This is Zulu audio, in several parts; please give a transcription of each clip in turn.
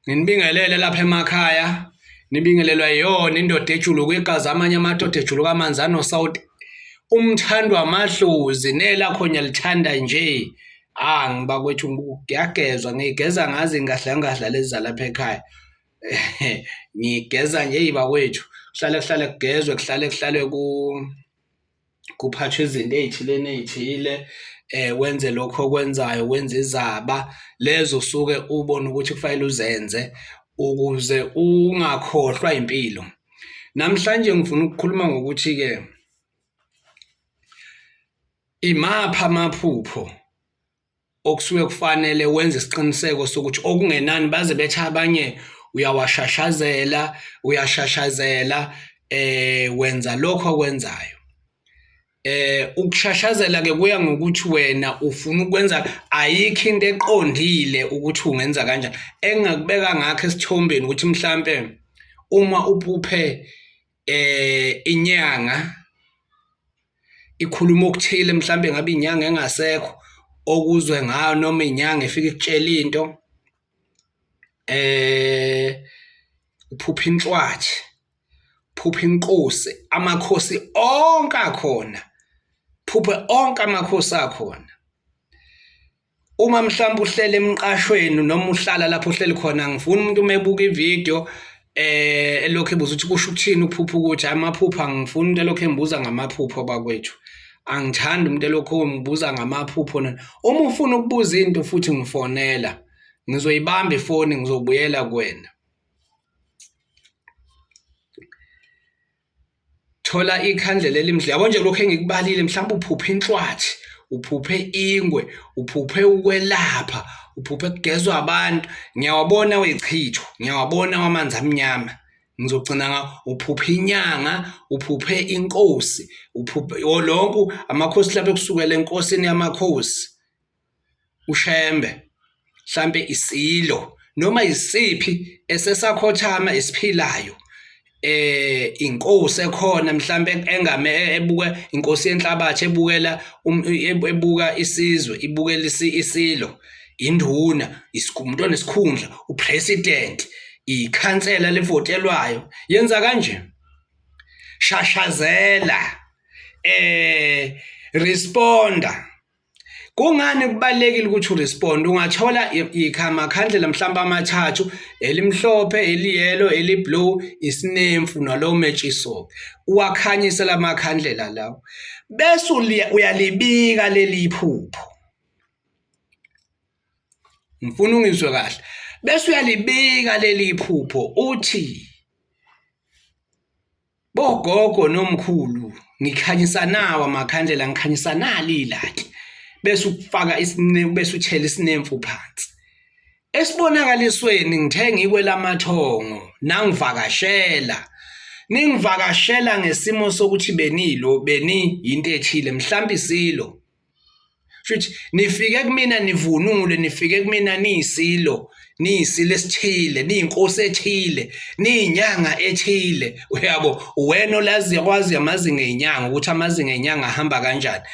Nginibingelele lapha emakhaya, nibingelelwa yona indoda ejuluka igazi amanye amadoda ejuluka amanzi anosawoti. Umthando wamadlozi nelakho nyalithanda nje. Ngibakwethu ngiyagezwa, ngigeza ngazi ngahla lezi zalapha ekhaya. Ngigeza nje bakwethu. Kuhlale kugezwe, kuhlale kuphathwe izinto ey'thile wenze lokho okwenzayo, wenze izaba lezo usuke ubone ukuthi kufanele uzenze ukuze ungakhohlwa impilo. Namhlanje ngifuna ukukhuluma ngokuthi-ke imaphi amaphupho okusuke kufanele wenze isiqiniseko sokuthi okungenani baze bethi abanye uyashashazela wenza lokho okwenzayo. Ukushashazela-ke kuya ngokuthi wena ufuna ukwenza, ayikho into eqondile ukuthi ungenza kanjani. Engingakubeka ngakho esithombeni ukuthi mhlampe uma uphuphe inyanga ikhuluma okuthile, mhlambe ngabe inyanga engasekho okuzwe ngayo, noma inyanga ifike ikutshela into, uphupha inhlwathi, uphupha inkosi, amakhosi onke akhona, phuphe onke amakhosi akhona. Uma mhlawumbe uhlele emqashweni noma uhlala lapho uhleli khona, ngifuna umuntu uma ebuka ividiyo elokhu ebuza ukuthi kusho ukuthini uphupha ukuthi amaphupho. Angifuni umuntu elokhu embuza ngamaphupho bakwethu, angithandi umuntu elokhu engibuza ngamaphupho. Uma ufuna ukubuza into futhi ngifonela, ngizoyibamba ifoni, ngizobuyela kuwena. Thola ikhandlela elimdla. Yabo nje lokho engikubalile, mhlawumbe uphuphe inhlwathi, uphuphe ingwe, uphuphe ukwelapha, uphuphe kugezwa abantu. Ngiyawabona wechicho, ngiyawabona wamanzi amnyama. Ngizogcina uphuphe inyanga, uphuphe inkosi, uphuphe lonke amakhosi lapha kusukela enkosini yamakhosi uShembe, mhlambe isilo noma isiphi esesakhothama esiphilayo. Inkosi ekhona mhlambe ebuka inkosi yenhlabathi, ebukela ebuka isizwe, ibukela isilo, induna, umuntu onesikhundla, upresident, ikhansela levotelwayo. Yenza kanje, shashazela, responda. Kungani kubalekile ukuthi uresponde? Ungathola amakhandlela mhlawumbe amathathu, elimhlophe, eliyelo, eliblue, isinemfu nalowo metshiso. Uwakhanyise la makhandlela lawo, bese uyalibika leli phupho. Ngifuna ungizwe kahle. Bese uyalibika leli phupho uthi, bogogo nomkhulu, ngikhanyisa nawo amakhandlela, ngikhanyisa nali ilati. Bese ukufaka bese uthela isinemfu phansi. Esibonakalisweni ngithe ngikwelamathongo, nangivakashela. Ningivakashela ngesimo sokuthi beni into ethile, mhlambe isilo. Futhi nifike kumina nivunule, nifike kumina niyisilo, niyisilo esithile, niyinkosi ethile, niyinyanga ethile. Uyabo, wena olazi yakwazi amazinga ezinyanga ukuthi amazinga ezinyanga ahamba kanjani.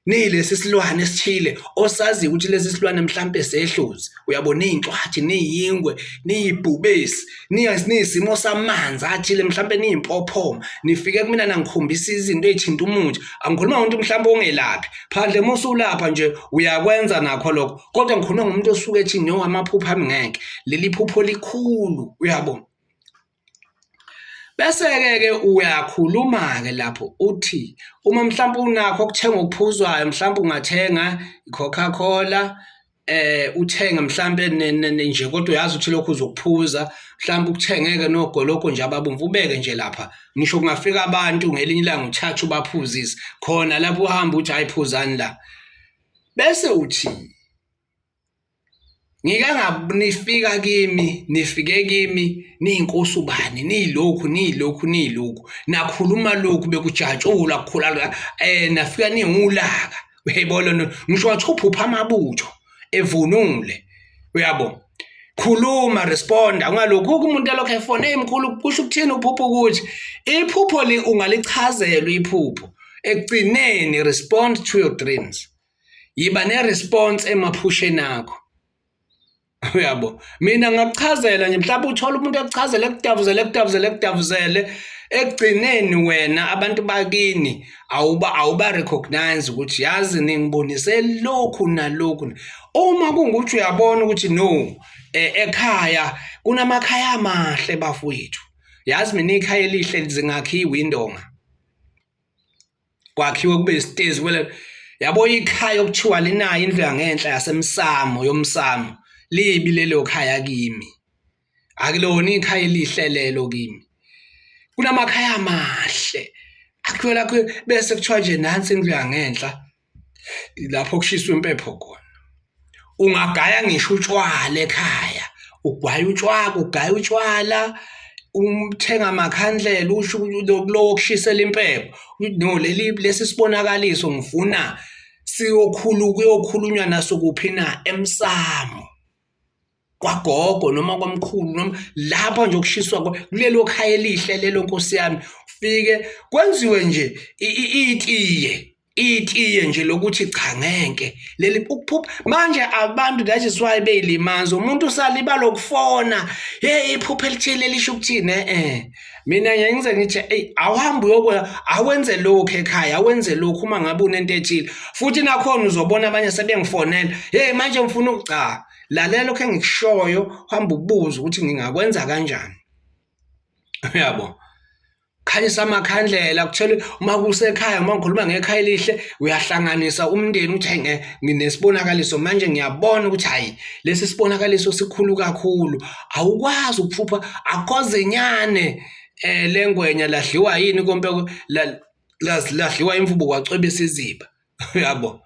Nilesi silwane esithile osazi ukuthi lesi silwane mhlambe sehlozi. Uyabona inhlwathi, niyingwe, niyibhubesi, niyisimo samanzi athile, mhlambe niyimpophoma. Nifike kumina nangikhombisa izinto ezithinta umuntu. Angikhuluma ngomuntu mhlambe ongelaphi, phandle mosulapha nje uyakwenza nakho lokho. Kodwa ngikhuluma ngomuntu osuke ethi no, amaphupho ami ngeke, leli phupho likhulu. Uyabo, bese-ke uyakhuluma-ke lapho uthi uma mhlawumbe unakho okuthenga okuphuzwayo, mhlawumbe ungathenga i-Coca-Cola, uthenge mhlawumbe nje kodwa uyazi ukuthi lokhu uzokuphuza. Mhlawumbe ukuthengeke nogoloko nje ababomvu, ubeke nje lapha. Ngisho kungafika abantu ngelinye ilanga uthathe ubaphuzise khona lapho, uhamba uthi ayiphuzani la. Bese uthi nifika kimi, nifike kimi niyinkosi ubani, niyilokhu nakhuluma lokhu bekujatshula kukhula, nafika ningulaka. Uyayibona, ngisho wathi uphupha amabutho evunule. Uyabo, khuluma, responda. Ngalokho umuntu elokho efone, Mkhulu kusho ukuthini uphupho? Ukuthi iphupho ungalichazelwa iphupho ekugcineni. Respond to your dreams, yiba ne-response emaphusheni akho. uyabo. Mina ngakuchazela nje mhlawumbe uthola umuntu ekuchazela ekudavuzele ekugcineni wena abantu bakini awuba recognize ukuthi yazi ningibonise lokhu nalokhu. Uma kungukuthi uyabona ukuthi no ekhaya kunamakhaya amahle bafowethu, yazi mina ikhaya elihle lizingakhiwa indonga, kwakhiwe kube isitezi kwele. Yabo ikhaya okuthiwa linayo indlu yangenhla yasemsamo yomsamo libi lelo khaya kimi, akulona ikhaya elihle lelo kimi. Kunamakhaya amahle akhiwe lakho bese kuthiwa nje nansi indlu yangenhla lapho kushiswa impepho khona. Ungagaya ngisho utshwala ekhaya, ugaya utshwala, umthenga amakhandlela usho lo kushisela impepho. No, lesi sibonakaliso ngifuna kuyokhulunywa naso kuphi na emsamo kwagogo noma kwamkhulu noma lapha nje okushiswa kulelo khaya elihle lelo Nkosi yami. Ufike kwenziwe nje itiye nje lokuthi cha ngeke leli ukuphupha manje abantu that is why beyilimaza umuntu usaliba lokufona hey iphupha elithile lisho ukuthini. Mina ngiyenze ngithi hey awuhambi awenze lokho ekhaya, awenze lokho uma ngabe unento ethile futhi nakhona uzobona abanye sebengifonela hey manje ngifuna ukucha lalela lokho engikushoyo, uhamba ubuza ukuthi ngingakwenza kanjani. Uyabo, khanyisa amakhandlela kuthele uma kusekhaya uma ngikhuluma ngekhaya elihle uyahlanganisa umndeni uthi nginesibonakaliso manje ngiyabona ukuthi hayi lesi sibonakaliso sikhulu kakhulu, awukwazi ukuphupha akhoze nyane lengwenya ladliwa yini kompe ladliwa imvubu kwacwebisa iziba. Uyabo,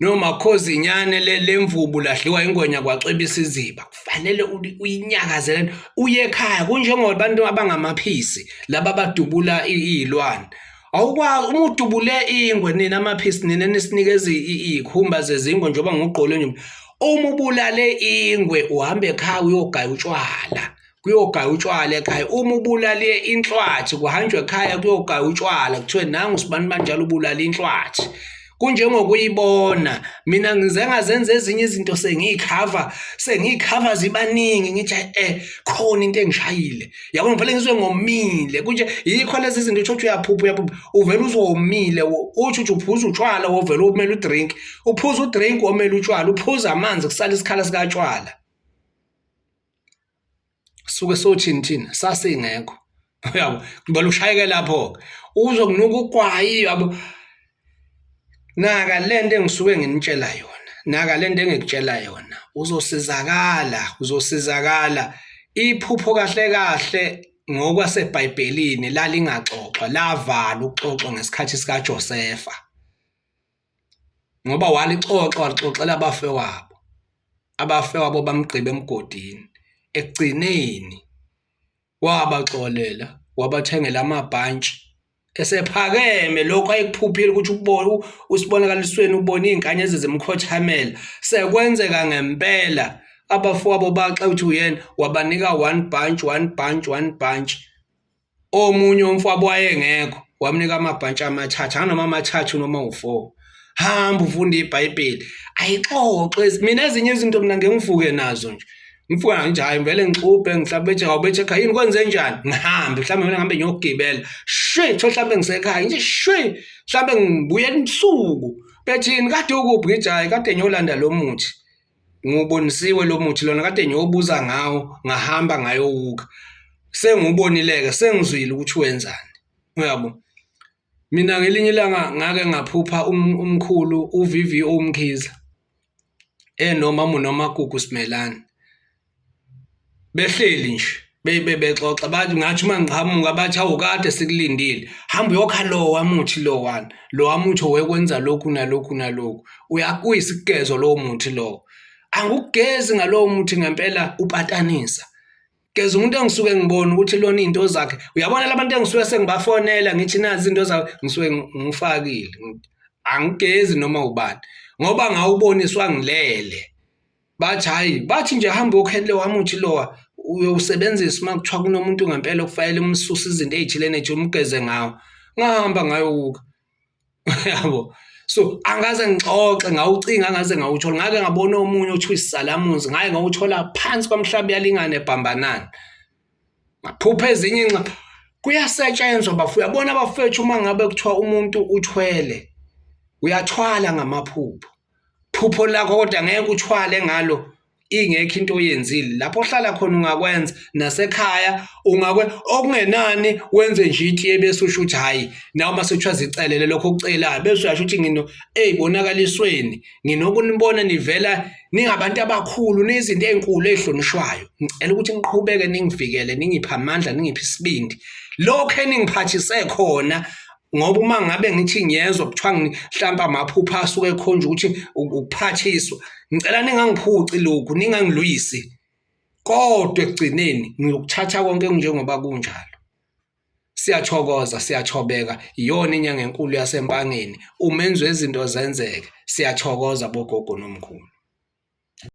noma khozi inyane lemvubu ladliwa ingwenya kwacwebisa iziba, kufanele uyinyakazele uye ekhaya kunjengobantu abangamaphisi laba badubula izilwane. Awukwazi uma udubule ingwe nina amaphisi nina nisinikeza ikhumba zezingwe njengoba ngugqole nje. Uma ubulale ingwe uhambe ekhaya uyogaya utshwala ekhaya. Uma ubulale inhlwathi kuhanjwe ekhaya kuyogaya utshwala kuthiwe nangu sibani banjalo ubulala inhlwathi. Kunjengokuyibona mina ngize ngazenza ezinye izinto sengiyikhava zibaningi ngithi khona into engishayile yabona vele ngizwe ngomile kunje yikho lezi zinto uthi uyaphupha uvela uzomile uthi uphuza utshwala wovela umele udrink, uphuza udrink omele utshwala, uphuza amanzi kusala isikhala sikatshwala suke sothini sasingekho. Uyabo, ngibala ushayeke lapho uzokunuka ugwayi. Yabo, naka lento engisuke nginitshela yona, uzosizakala. Iphupho kahle ngokwaseBhayibhelini lalingaxoxwa, lavala ukuxoxwa ngesikhathi sika Josefa, ngoba walixoxela abafewabo bamgqiba emgodini. Ekugcineni wabaxolela, wabathengela amabhantshi esephakeme lokho ayekuphuphile ukuthi ubone usibonakalisweni ubone izinkanyezi zemkhothamela sekwenzeka ngempela. Abafowabo baxa uthi uyena wabanika one bunch. Omunye umfowabo wayengekho wamnika amabhantshi amathathu, anoma amathathu noma u4. Hamba ufunda iBhayibheli ayixoxe. Mina ezinye izinto mina ngivuke nazo nje, ngivuka nje hayi vele ngixubhe ngihlabe bethi awubethe ekhaya yini kwenze njani, ngihambe mhlawumbe mina ngihambe ngiyogibela mhlawumbe ngisekhaya nje mhlawumbe ngibuye ebusuku bethini kade ukuphi ngithi hayi kade ngiyolanda lo muthi, ngubonisiwe lo muthi lona kade ngiyobuza ngawo ngahamba ngayowuka sengubonileke sengizwile ukuthi wenzani. Uyabo, mina ngelinye ilanga ngake ngaphupha umkhulu uVVO Mkhize noma Gugu Simelane behleli nje bexoxa bathi ngathi uma ngiqhamuka bathi awukade sikulindile, hamba uyokha lo wamuthi lo wamuthi owekwenza lokhu nalokhu uyakuyisigezo lo muthi lo. Angukugezi ngalowo muthi ngempela upatanisa, geza umuntu engisuke ngibona ukuthi lona into zakhe. Uyabona labantu engisuke sengibafonela ngithi nazi izinto zakhe ngisuke ngifakile, angigezi noma ubani ngoba ngawuboniswa ngilele. Bathi hayi, bathi nje hamba ukhethe wamuthi lowa uyosebenzisa uma kuthiwa kunomuntu ngempela okufanele umsusa izinto ezithile nethi umgeze ngawo, ngahamba ngayowuka. Yabo, So angaze ngixoxe ngawucinga angaze ngawuthola ngake ngabona omunye othiwa isizalamuzi ngaye ngawuthola phansi kwamhlaba yalingana ebhambanani maphupha ezinye inxa kuyasetshenzwa bafu uyabona abafethu uma ngabe kuthiwa umuntu uthwele uyathwala ngamaphupho phupho lakho kodwa ngeke uthwale ngalo ingekho into oyenzile lapho ohlala khona ungakwenza nasekhaya okungenani wenze nje itiye bese usho ukuthi hayi nawe masethwa zicelele lokho okucelayo bese uyasho ukuthi bonakalisweni nginokunibona nivela ningabantu abakhulu nezinto ezinkulu ezihlonishwayo ngicela ukuthi niqhubeke ningivikele ningipha amandla ningipha isibindi lokho eningiphathise khona ngoba uma ngabe ngithi ngiyezwa kuthiwa mhlawumbe amaphupho asuke ekhonje ukuthi ukuphathiswa ngicela ningangiphuci lokhu ningangilwisi kodwa ekugcineni ngiyokuthatha konke njengoba kunjalo siyathokoza siyathobeka iyona inyanga enkulu yasempangeni umenzo ezinto zenzeke siyathokoza bogogo nomkhulu.